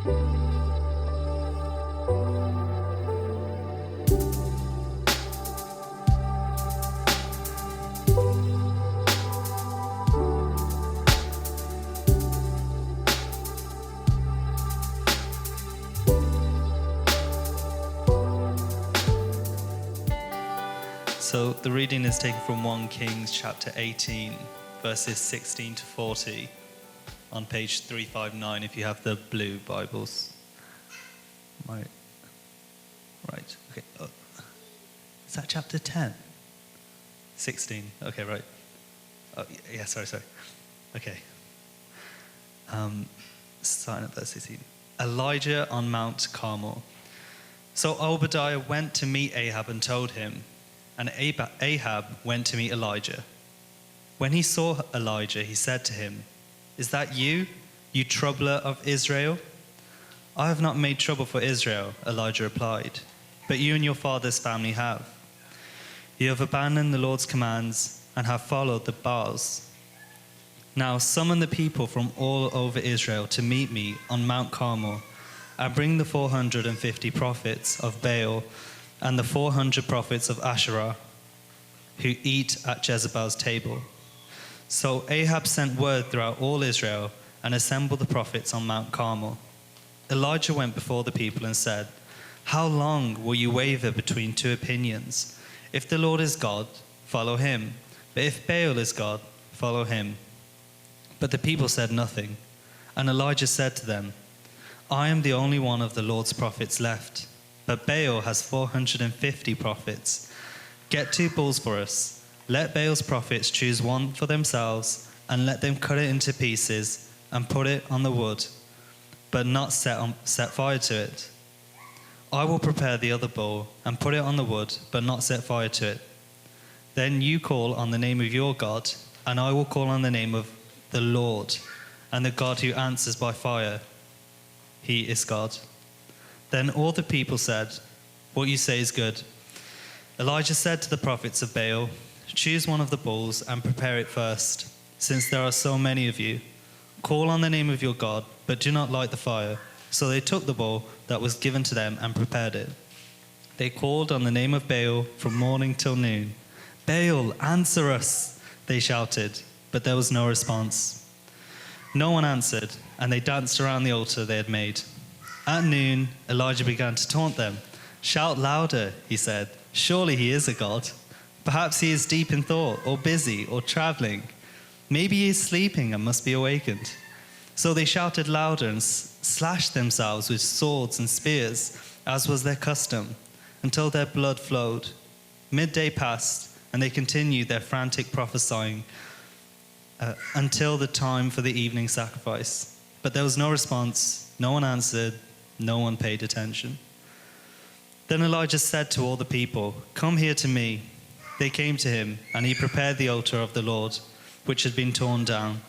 So the reading is taken from 1 Kings chapter 18, verses 16 to 40, on page 359 if you have the blue Bibles. Right. Okay. Oh. Is that chapter 10? 16. Okay, right. Oh, yeah, sorry. Okay. Starting at verse 16. Elijah on Mount Carmel. So Obadiah went to meet Ahab and told him, and Ahab went to meet Elijah. When he saw Elijah, he said to him, "Is that you, you troubler of Israel?" "I have not made trouble for Israel," Elijah replied, "but you and your father's family have. You have abandoned the Lord's commands and have followed the Baals. Now summon the people from all over Israel to meet me on Mount Carmel, and bring the 450 prophets of Baal and the 400 prophets of Asherah who eat at Jezebel's table." So Ahab sent word throughout all Israel and assembled the prophets on Mount Carmel. Elijah went before the people and said, "How long will you waver between two opinions? If the Lord is God, follow him. But if Baal is God, follow him." But the people said nothing. And Elijah said to them, "I am the only one of the Lord's prophets left, but Baal has 450 prophets. Get 2 bulls for us. Let Baal's prophets choose one for themselves, and let them cut it into pieces and put it on the wood, but not set fire to it. I will prepare the other bull and put it on the wood, but not set fire to it. Then you call on the name of your God, and I will call on the name of the Lord, and the God who answers by fire. He is God." Then all the people said, "What you say is good." Elijah said to the prophets of Baal, "Choose one of the bulls and prepare it first, since there are so many of you. Call on the name of your God, but do not light the fire." So they took the bull that was given to them and prepared it. They called on the name of Baal from morning till noon. "Baal, answer us," they shouted, but there was no response. No one answered, and they danced around the altar they had made. At noon, Elijah began to taunt them. "Shout louder," he said. "Surely he is a god. Perhaps he is deep in thought, or busy, or traveling. Maybe he is sleeping and must be awakened." So they shouted louder and slashed themselves with swords and spears, as was their custom, until their blood flowed. Midday passed, and they continued their frantic prophesying until the time for the evening sacrifice. But there was no response, no one answered, no one paid attention. Then Elijah said to all the people, "Come here to me." They came to him, and he prepared the altar of the Lord, which had been torn down.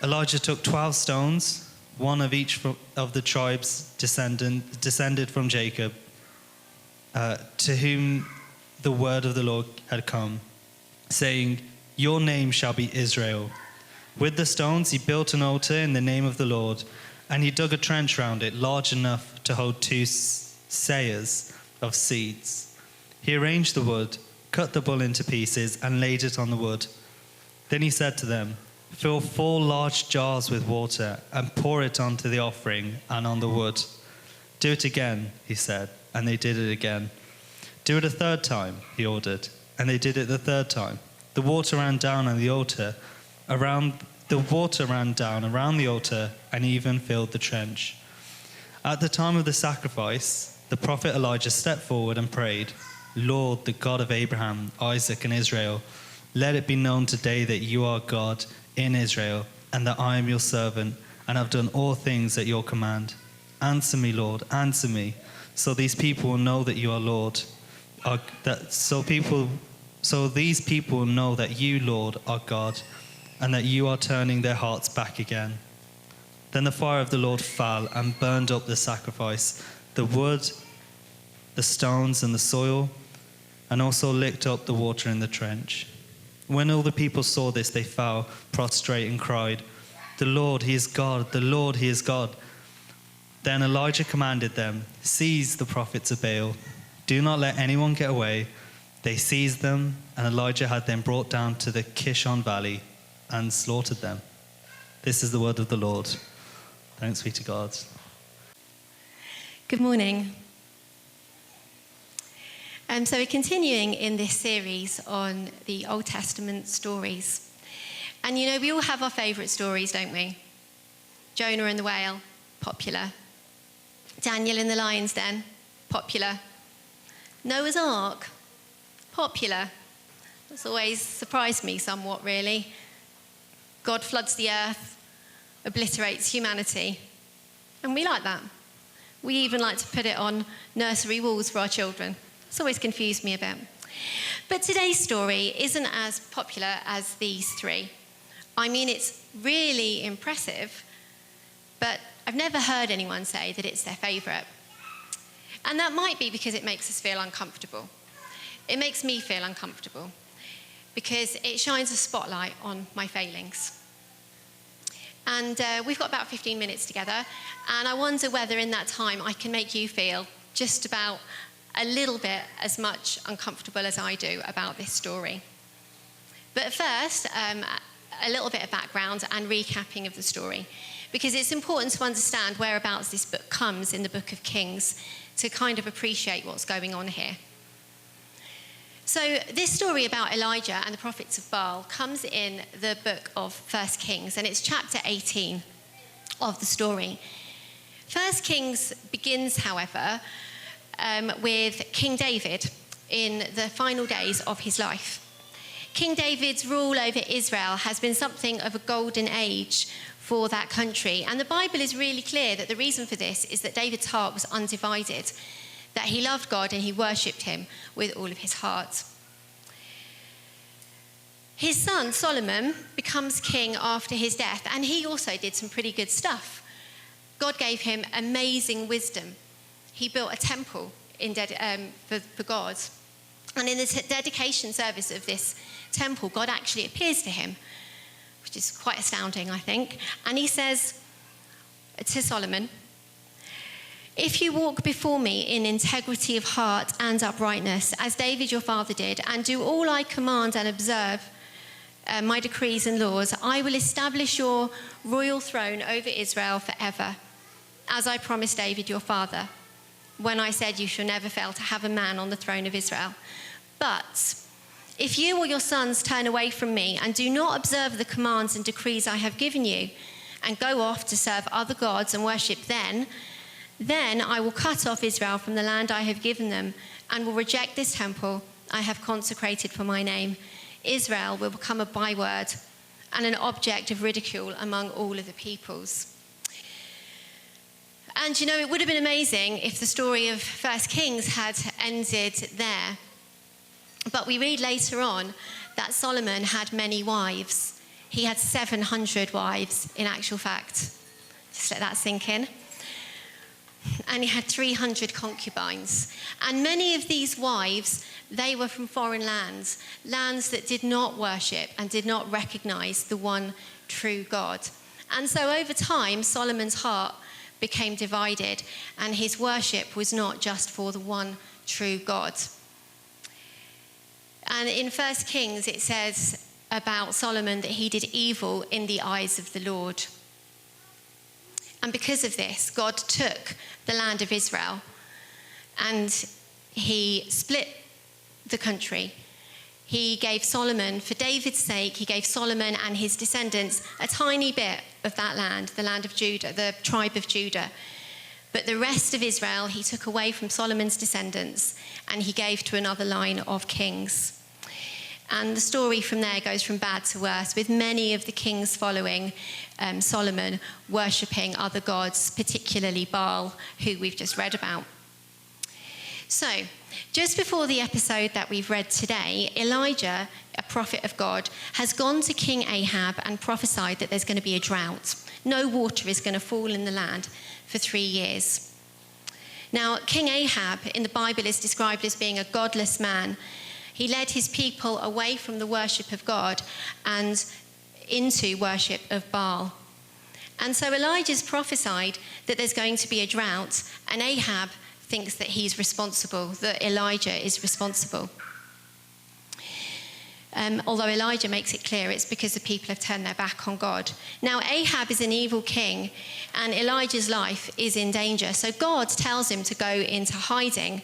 Elijah took 12 stones, one of each of the tribes descended from Jacob, to whom the word of the Lord had come, saying, "Your name shall be Israel." With the stones he built an altar in the name of the Lord, and he dug a trench round it large enough to hold 2 seahs of seeds. He arranged the wood, cut the bull into pieces, and laid it on the wood. Then he said to them, "Fill 4 large jars with water and pour it onto the offering and on the wood." "Do it again," he said, and they did it again. "Do it a 3rd time," he ordered, and they did it the 3rd time. The water ran down on the altar, around the altar, and even filled the trench. At the time of the sacrifice, the prophet Elijah stepped forward and prayed, "Lord, the God of Abraham, Isaac, and Israel, let it be known today that you are God in Israel, and that I am your servant, and have done all things at your command. Answer me, Lord, answer me, so these people will know that you are Lord. So these people will know that you, Lord, are God, and that you are turning their hearts back again." Then the fire of the Lord fell and burned up the sacrifice, the wood, the stones, and the soil, and also licked up the water in the trench. When all the people saw this, they fell prostrate and cried, "The Lord, he is God, the Lord, he is God." Then Elijah commanded them, "Seize the prophets of Baal. Do not let anyone get away." They seized them, and Elijah had them brought down to the Kishon Valley and slaughtered them. This is the word of the Lord. Thanks be to God. Good morning. So we're continuing in this series on the Old Testament stories. And you know, we all have our favourite stories, don't we? Jonah and the whale, popular. Daniel in the lion's den, popular. Noah's Ark, popular. That's always surprised me somewhat, really. God floods the earth, obliterates humanity. And we like that. We even like to put it on nursery walls for our children. It's always confused me a bit. But today's story isn't as popular as these three. I mean, it's really impressive, but I've never heard anyone say that it's their favourite. And that might be because it makes us feel uncomfortable. It makes me feel uncomfortable because it shines a spotlight on my failings. And we've got about 15 minutes together, and I wonder whether in that time I can make you feel just about a little bit as much uncomfortable as I do about this story. But first, a little bit of background and recapping of the story, because it's important to understand whereabouts this book comes in the book of Kings to kind of appreciate what's going on here. So this story about Elijah and the prophets of Baal comes in the book of 1 Kings, and it's chapter 18 of the story. 1 Kings begins, however, with King David in the final days of his life. King David's rule over Israel has been something of a golden age for that country. And the Bible is really clear that the reason for this is that David's heart was undivided, that he loved God and he worshipped him with all of his heart. His son, Solomon, becomes king after his death, and he also did some pretty good stuff. God gave him amazing wisdom. He built a temple for God. And in the dedication service of this temple, God actually appears to him, which is quite astounding, I think. And he says to Solomon, "If you walk before me in integrity of heart and uprightness, as David your father did, and do all I command and observe my decrees and laws, I will establish your royal throne over Israel forever, as I promised David your father, when I said you shall never fail to have a man on the throne of Israel. But if you or your sons turn away from me and do not observe the commands and decrees I have given you, and go off to serve other gods and worship then I will cut off Israel from the land I have given them, and will reject this temple I have consecrated for my name. Israel will become a byword and an object of ridicule among all of the peoples." And you know, it would have been amazing if the story of 1 Kings had ended there. But we read later on that Solomon had many wives. He had 700 wives, in actual fact. Just let that sink in. And he had 300 concubines. And many of these wives, they were from foreign lands that did not worship and did not recognize the one true God. And so over time, Solomon's heart became divided, and his worship was not just for the one true God. And in 1 Kings, it says about Solomon that he did evil in the eyes of the Lord. And because of this, God took the land of Israel and he split the country. He gave Solomon, for David's sake, he gave Solomon and his descendants a tiny bit of that land, the land of Judah, the tribe of Judah. But the rest of Israel he took away from Solomon's descendants, and he gave to another line of kings. And the story from there goes from bad to worse, with many of the kings following Solomon worshipping other gods, particularly Baal, who we've just read about. So, just before the episode that we've read today, Elijah, a prophet of God, has gone to King Ahab and prophesied that there's going to be a drought. No water is going to fall in the land for 3 years. Now, King Ahab in the Bible is described as being a godless man. He led his people away from the worship of God and into worship of Baal. And so Elijah's prophesied that there's going to be a drought, and Ahab thinks that he's responsible, that Elijah is responsible. Although Elijah makes it clear it's because the people have turned their back on God. Now, Ahab is an evil king, and Elijah's life is in danger. So God tells him to go into hiding.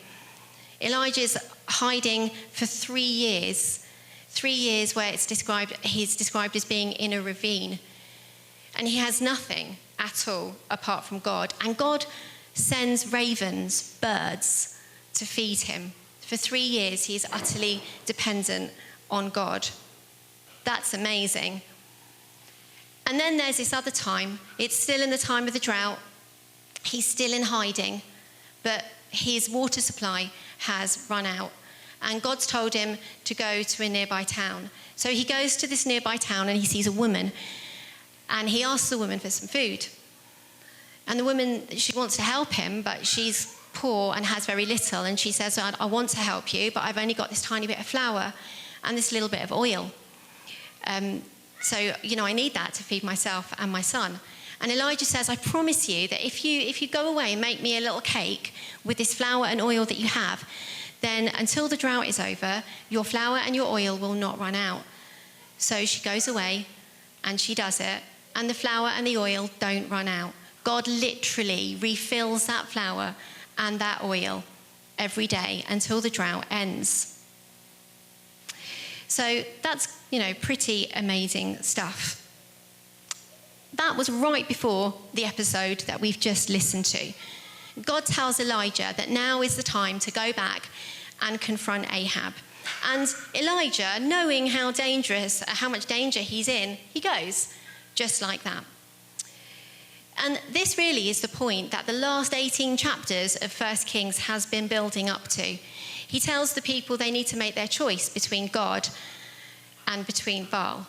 Elijah's hiding for 3 years. 3 years where he's described as being in a ravine. And he has nothing at all apart from God. And God sends ravens, birds, to feed him. For 3 years, he is utterly dependent on God. That's amazing. And then there's this other time. It's still in the time of the drought. He's still in hiding, but his water supply has run out. And God's told him to go to a nearby town. So he goes to this nearby town and he sees a woman. And he asks the woman for some food. And the woman, she wants to help him, but she's poor and has very little. And she says, I want to help you, but I've only got this tiny bit of flour and this little bit of oil. So, I need that to feed myself and my son. And Elijah says, I promise you that if you go away and make me a little cake with this flour and oil that you have, then until the drought is over, your flour and your oil will not run out. So she goes away and she does it, and the flour and the oil don't run out. God literally refills that flour and that oil every day until the drought ends. So that's, pretty amazing stuff. That was right before the episode that we've just listened to. God tells Elijah that now is the time to go back and confront Ahab. And Elijah, knowing how much danger he's in, he goes, just like that. And this really is the point that the last 18 chapters of 1 Kings has been building up to. He tells the people they need to make their choice between God and between Baal.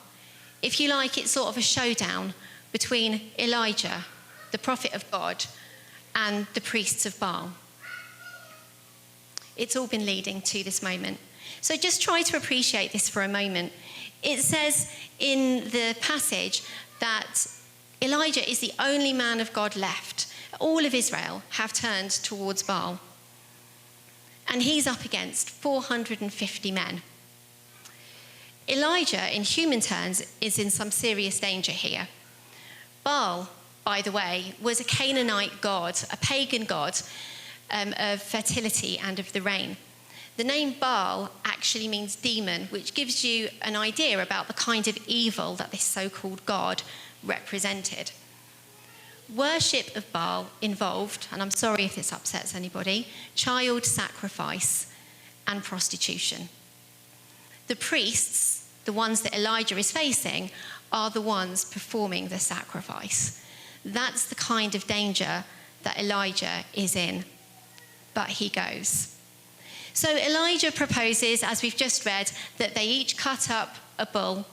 If you like, it's sort of a showdown between Elijah, the prophet of God, and the priests of Baal. It's all been leading to this moment. So just try to appreciate this for a moment. It says in the passage that Elijah is the only man of God left. All of Israel have turned towards Baal. And he's up against 450 men. Elijah, in human terms, is in some serious danger here. Baal, by the way, was a Canaanite god, a pagan god of fertility and of the rain. The name Baal actually means demon, which gives you an idea about the kind of evil that this so-called god represented. Worship of Baal involved, and I'm sorry if this upsets anybody, child sacrifice and prostitution. The priests, the ones that Elijah is facing, are the ones performing the sacrifice. That's the kind of danger that Elijah is in. But he goes. So Elijah proposes, as we've just read, that they each cut up a bull,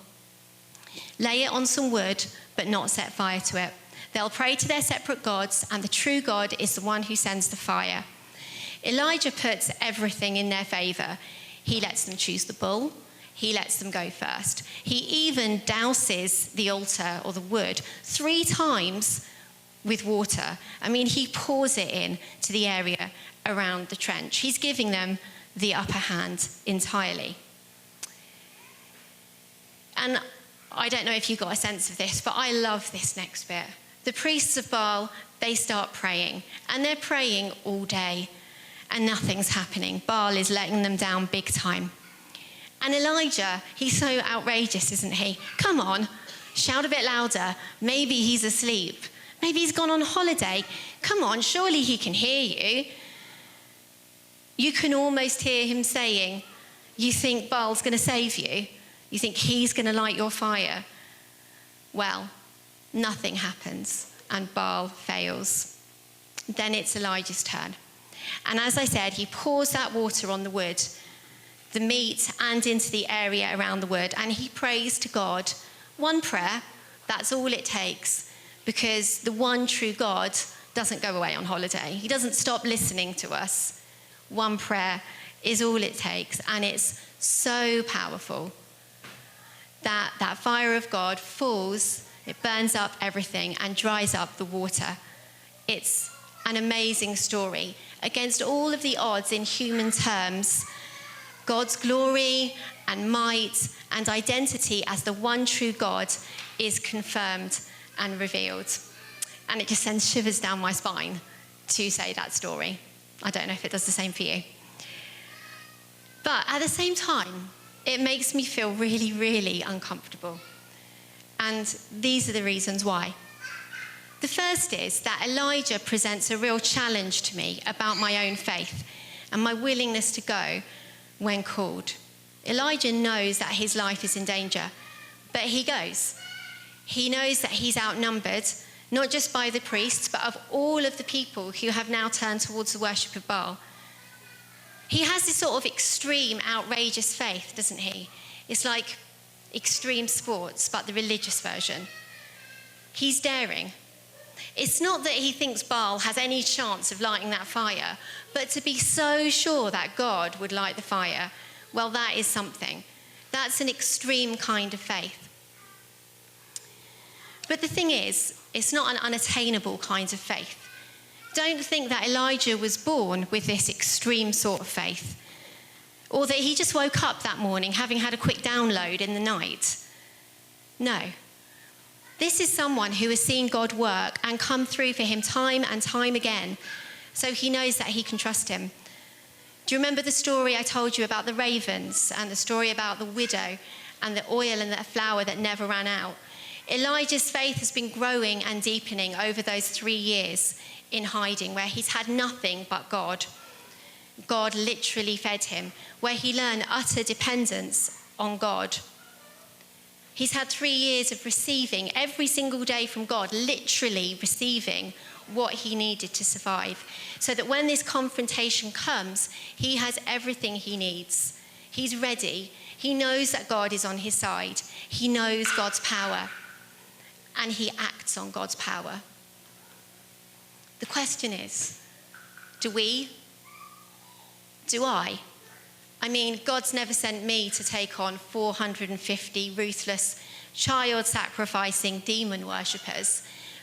lay it on some wood, but not set fire to it. They'll pray to their separate gods, and the true God is the one who sends the fire. Elijah puts everything in their favor. He lets them choose the bull. He lets them go first. He even douses the altar or the wood 3 times with water. He pours it in to the area around the trench. He's giving them the upper hand entirely. And I don't know if you got a sense of this, but I love this next bit. The priests of Baal, they start praying, and they're praying all day, and nothing's happening. Baal is letting them down big time. And Elijah, he's so outrageous, isn't he? Come on, shout a bit louder. Maybe he's asleep. Maybe he's gone on holiday. Come on, surely he can hear you. You can almost hear him saying, you think Baal's going to save you? You think he's going to light your fire? Well, nothing happens, and Baal fails. Then it's Elijah's turn. And as I said, he pours that water on the wood, the meat, and into the area around the wood, and he prays to God. One prayer, that's all it takes, because the one true God doesn't go away on holiday. He doesn't stop listening to us. One prayer is all it takes, and it's so powerful that that fire of God falls It burns up everything and dries up the water. It's an amazing story. Against all of the odds in human terms, God's glory and might and identity as the one true God is confirmed and revealed. And it just sends shivers down my spine to say that story. I don't know if it does the same for you. But at the same time, it makes me feel really, really uncomfortable. And these are the reasons why. The first is that Elijah presents a real challenge to me about my own faith and my willingness to go when called. Elijah knows that his life is in danger, but he goes. He knows that he's outnumbered, not just by the priests, but of all of the people who have now turned towards the worship of Baal. He has this sort of extreme, outrageous faith, doesn't he? It's like extreme sports, but the religious version. He's daring. It's not that he thinks Baal has any chance of lighting that fire, but to be so sure that God would light the fire, well, that is something. That's an extreme kind of faith. But the thing is, it's not an unattainable kind of faith. Don't think that Elijah was born with this extreme sort of faith, or that he just woke up that morning having had a quick download in the night. No. This is someone who has seen God work and come through for him time and time again, so he knows that he can trust him. Do you remember the story I told you about the ravens and the story about the widow and the oil and the flour that never ran out? Elijah's faith has been growing and deepening over those 3 years in hiding, where he's had nothing but God. God literally fed him, where he learned utter dependence on God. He's had 3 years of receiving every single day from God, literally receiving what he needed to survive, so that when this confrontation comes, he has everything he needs. He's ready. He knows that God is on his side. He knows God's power, and he acts on God's power. The question is, do we? Do I? I mean, God's never sent me to take on 450 ruthless, child-sacrificing demon worshippers.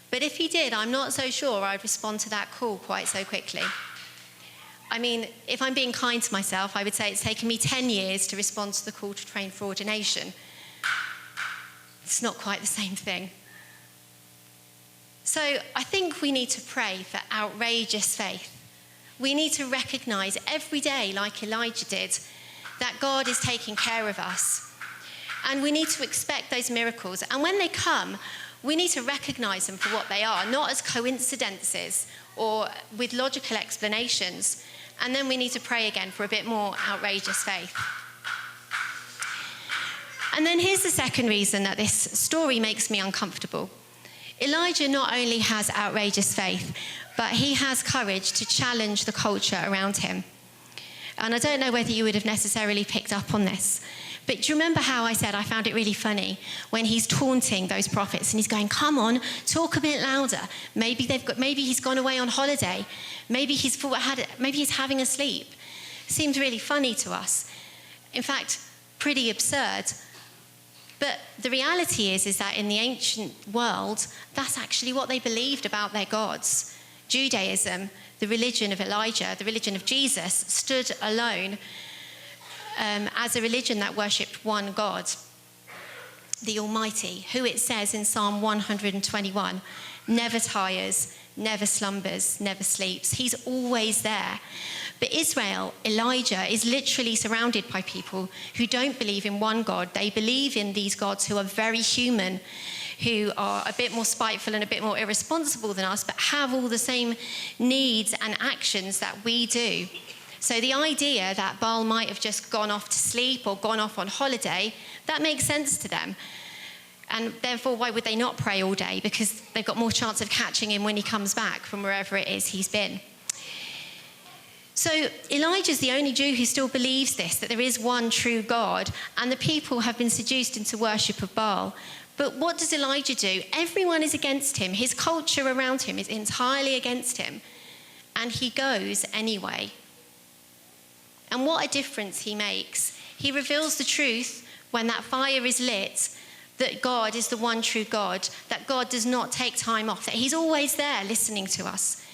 But if he did, I'm not so sure I'd respond to that call quite so quickly. I mean, if I'm being kind to myself, I would say it's taken me 10 years to respond to the call to train for ordination. It's not quite the same thing. So I think we need to pray for outrageous faith. We need to recognize every day, like Elijah did, that God is taking care of us. And we need to expect those miracles. And when they come, we need to recognize them for what they are, not as coincidences or with logical explanations. And then we need to pray again for a bit more outrageous faith. And then here's the second reason that this story makes me uncomfortable. Elijah not only has outrageous faith, but he has courage to challenge the culture around him. And I don't know whether you would have necessarily picked up on this, but do you remember how I said I found it really funny when he's taunting those prophets and he's going, come on, talk a bit louder. Maybe he's gone away on holiday. Maybe he's having a sleep. Seems really funny to us. In fact, pretty absurd. But the reality is that in the ancient world, that's actually what they believed about their gods. Judaism, the religion of Elijah, the religion of Jesus, stood alone as a religion that worshipped one God, the Almighty, who it says in Psalm 121, never tires, never slumbers, never sleeps. He's always there. But Israel, Elijah, is literally surrounded by people who don't believe in one God. They believe in these gods who are very human, who are a bit more spiteful and a bit more irresponsible than us, but have all the same needs and actions that we do. So the idea that Baal might have just gone off to sleep or gone off on holiday, that makes sense to them. And therefore, why would they not pray all day? Because they've got more chance of catching him when he comes back from wherever it is he's been. So Elijah's the only Jew who still believes this, that there is one true God, and the people have been seduced into worship of Baal. But what does Elijah do? Everyone is against him. His culture around him is entirely against him. And he goes anyway. And what a difference he makes. He reveals the truth when that fire is lit, that God is the one true God, that God does not take time off, that he's always there listening to us,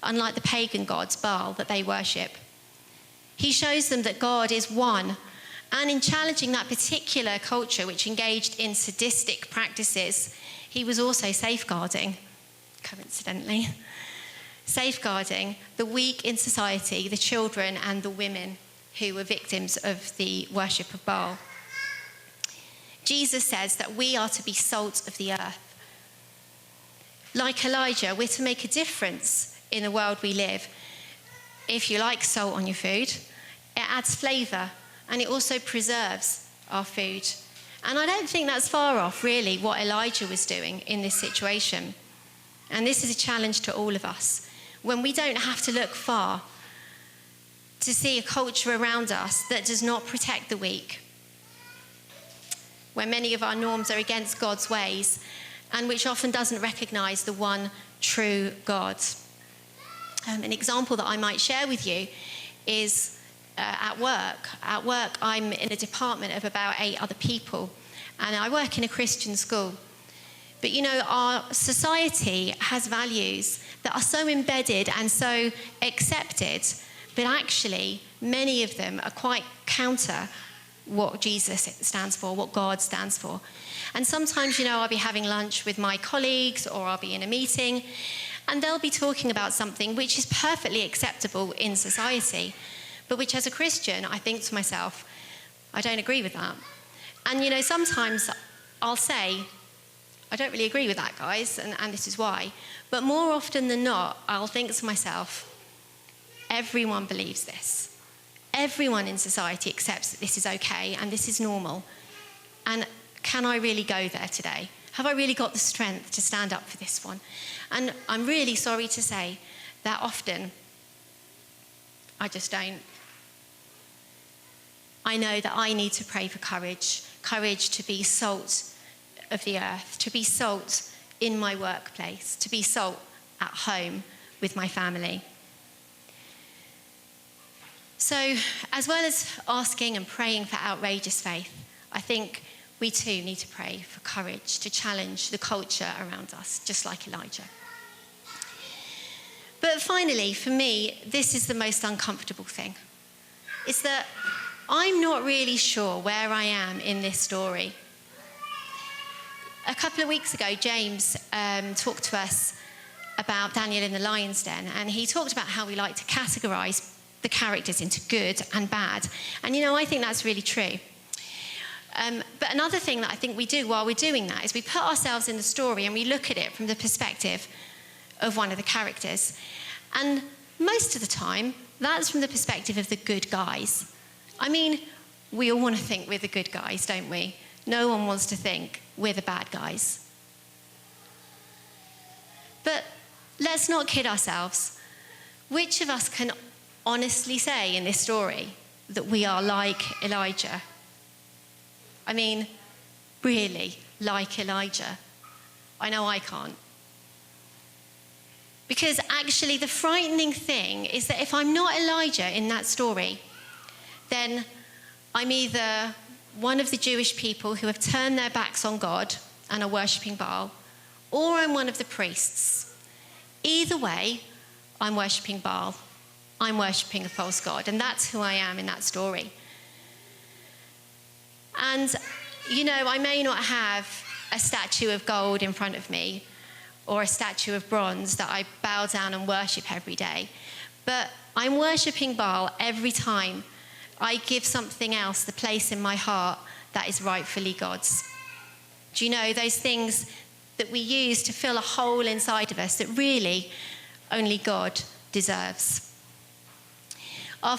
unlike the pagan gods, Baal, that they worship. He shows them that God is one. And in challenging that particular culture which engaged in sadistic practices, he was also safeguarding, coincidentally, safeguarding the weak in society, the children and the women who were victims of the worship of Baal. Jesus says that we are to be salt of the earth. Like Elijah, we're to make a difference in the world we live. If you like salt on your food, it adds flavour and it also preserves our food. And I don't think that's far off, really, what Elijah was doing in this situation. And this is a challenge to all of us. When we don't have to look far to see a culture around us that does not protect the weak, where many of our norms are against God's ways, and which often doesn't recognise the one true God. An example that I might share with you is at work. At work, I'm in a department of about 8 other people, and I work in a Christian school. But you know, our society has values that are so embedded and so accepted, but actually many of them are quite counter what Jesus stands for, what God stands for. And sometimes, you know, I'll be having lunch with my colleagues or I'll be in a meeting and they'll be talking about something which is perfectly acceptable in society, but which as a Christian, I think to myself, I don't agree with that. And, you know, sometimes I'll say, I don't really agree with that, guys, and this is why. But more often than not, I'll think to myself, everyone believes this. Everyone in society accepts that this is okay and this is normal. And can I really go there today? Have I really got the strength to stand up for this one? And I'm really sorry to say that often I just don't. I know that I need to pray for courage to be salt of the earth, to be salt in my workplace, to be salt at home with my family. So, as well as asking and praying for outrageous faith, I think we too need to pray for courage to challenge the culture around us, just like Elijah. But finally, for me, this is the most uncomfortable thing. It's that I'm not really sure where I am in this story. A couple of weeks ago, James talked to us about Daniel in the lion's den, and he talked about how we like to categorise the characters into good and bad. And, you know, I think that's really true. But another thing that I think we do while we're doing that is we put ourselves in the story and we look at it from the perspective of one of the characters. And most of the time, that's from the perspective of the good guys. I mean, we all want to think we're the good guys, don't we? No one wants to think we're the bad guys. But let's not kid ourselves. Which of us can honestly say in this story that we are like Elijah? I mean, really, like Elijah? I know I can't. Because actually the frightening thing is that if I'm not Elijah in that story, then I'm either one of the Jewish people who have turned their backs on God and are worshipping Baal, or I'm one of the priests. Either way, I'm worshipping Baal. I'm worshipping a false god, and that's who I am in that story. And, you know, I may not have a statue of gold in front of me or a statue of bronze that I bow down and worship every day, but I'm worshipping Baal every time I give something else the place in my heart that is rightfully God's. Do you know, those things that we use to fill a hole inside of us that really only God deserves. Our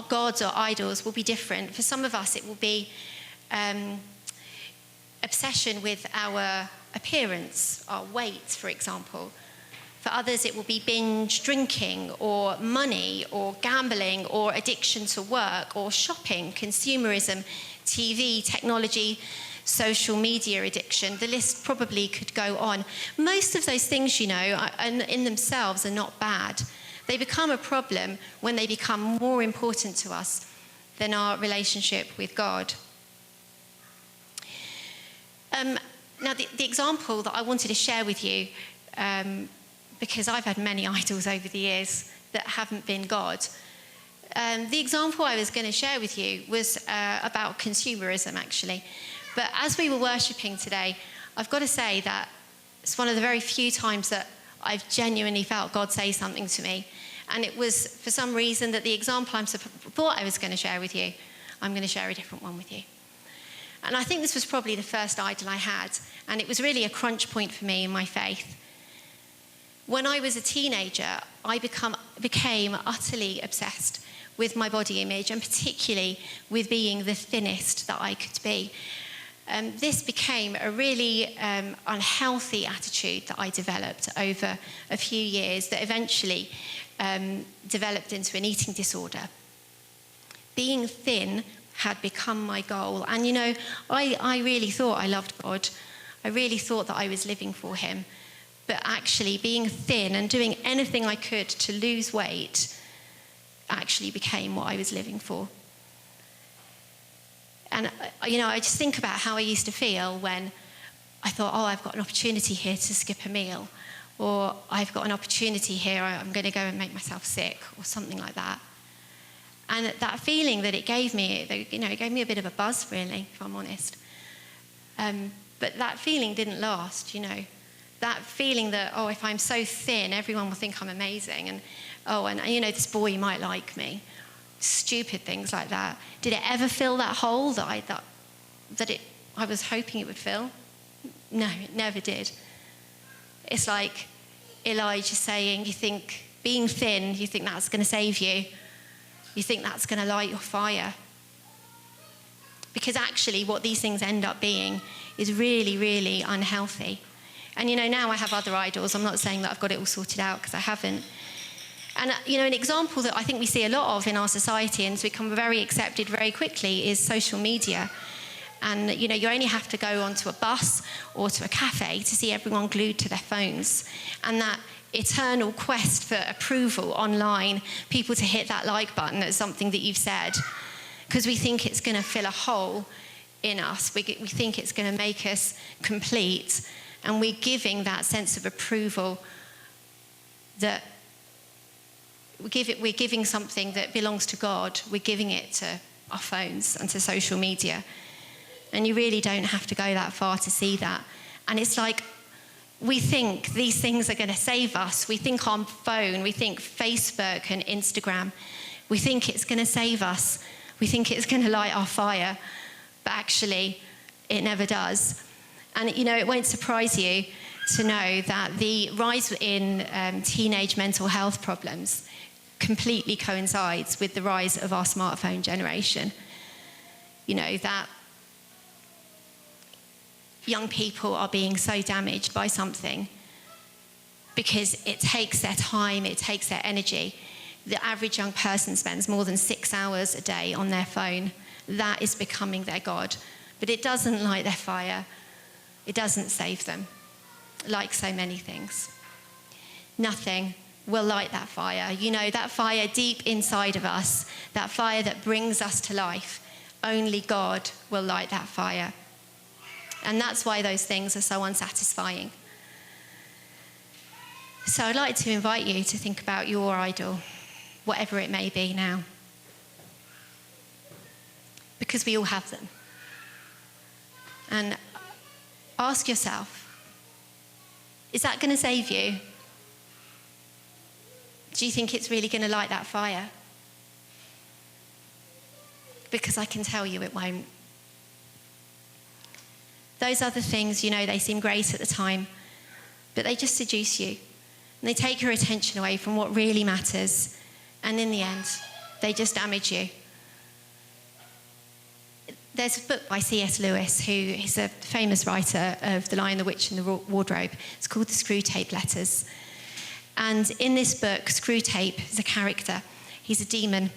gods or idols will be different. For some of us, it will be obsession with our appearance, our weight, for example. For others, it will be binge drinking or money or gambling or addiction to work or shopping, consumerism, TV, technology, social media addiction. The list probably could go on. Most of those things, you know, in themselves are not bad. They become a problem when they become more important to us than our relationship with God. Now, the example that I wanted to share with you, because I've had many idols over the years that haven't been God. The example I was going to share with you was about consumerism, actually. But as we were worshipping today, I've got to say that it's one of the very few times that I've genuinely felt God say something to me. And it was for some reason that the example I thought I was going to share with you, I'm going to share a different one with you. And I think this was probably the first idol I had. And it was really a crunch point for me in my faith. When I was a teenager, I became utterly obsessed with my body image, and particularly with being the thinnest that I could be. This became a really unhealthy attitude that I developed over a few years that eventually developed into an eating disorder. Being thin had become my goal. And, you know, I really thought I loved God. I really thought that I was living for him. But actually being thin and doing anything I could to lose weight actually became what I was living for. And, you know, I just think about how I used to feel when I thought, oh, I've got an opportunity here to skip a meal, or I've got an opportunity here, I'm going to go and make myself sick, or something like that. And that feeling that it gave me, you know, it gave me a bit of a buzz, really, if I'm honest. But that feeling didn't last, you know. That feeling that, oh, if I'm so thin, everyone will think I'm amazing. And, oh, and you know, this boy might like me. Stupid things like that. Did it ever fill that hole that I was hoping it would fill? No, it never did. It's like Elijah saying, you think being thin, you think that's going to save you. You think that's going to light your fire. Because actually what these things end up being is really, really unhealthy. And, you know, now I have other idols. I'm not saying that I've got it all sorted out, because I haven't. And, you know, an example that I think we see a lot of in our society and it's become very accepted very quickly is social media. And, you know, you only have to go onto a bus or to a cafe to see everyone glued to their phones. And that eternal quest for approval online, people to hit that like button at something that you've said, because we think it's going to fill a hole in us. We think it's going to make us complete. And we're giving that sense of approval that we're giving something that belongs to God. We're giving it to our phones and to social media. And you really don't have to go that far to see that. And it's like we think these things are going to save us. We think our phone, we think Facebook and Instagram, we think it's going to save us. We think it's going to light our fire. But actually, it never does. And, you know, it won't surprise you to know that the rise in teenage mental health problems completely coincides with the rise of our smartphone generation. You know, that young people are being so damaged by something because it takes their time, it takes their energy. The average young person spends more than 6 hours a day on their phone. That is becoming their God. But it doesn't light their fire. It doesn't save them, like so many things. Nothing will light that fire. You know, that fire deep inside of us, that fire that brings us to life. Only God will light that fire. And that's why those things are so unsatisfying. So I'd like to invite you to think about your idol, whatever it may be now. Because we all have them. And ask yourself, is that going to save you? Do you think it's really going to light that fire? Because I can tell you it won't. Those other things, you know, they seem great at the time, but they just seduce you. And they take your attention away from what really matters. And in the end, they just damage you. There's a book by C.S. Lewis, who is a famous writer of The Lion, the Witch and the Wardrobe. It's called The Screwtape Letters. And in this book, Screwtape is a character. He's a demon.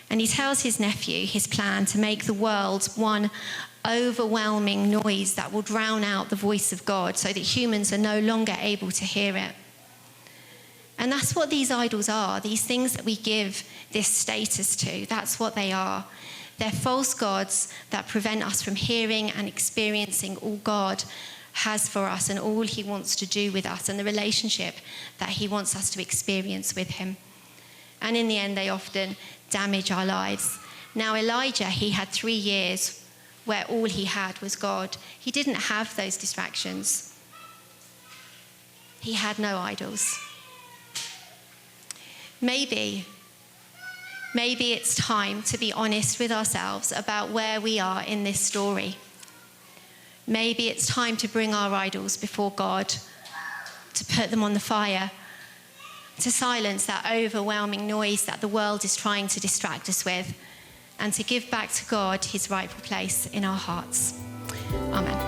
And he tells his nephew his plan to make the world one overwhelming noise that will drown out the voice of God so that humans are no longer able to hear it. And that's what these idols are, these things that we give this status to. That's what they are. They're false gods that prevent us from hearing and experiencing all God has for us and all he wants to do with us and the relationship that he wants us to experience with him. And in the end, they often damage our lives. Now, Elijah, he had 3 years where all he had was God. He didn't have those distractions. He had no idols. Maybe it's time to be honest with ourselves about where we are in this story. Maybe it's time to bring our idols before God, to put them on the fire, to silence that overwhelming noise that the world is trying to distract us with, and to give back to God his rightful place in our hearts. Amen.